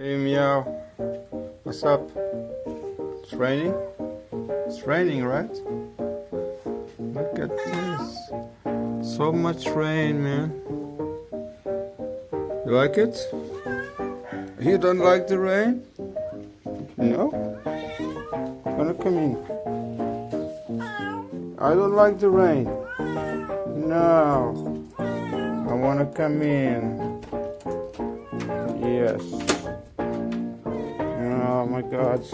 Hey Meow, what's up? It's raining? It's raining, right? Look at this. So much rain, man. You like it? You don't like the rain? No? Wanna come in? I don't like the rain. No. I wanna come in. Yes. Oh my God.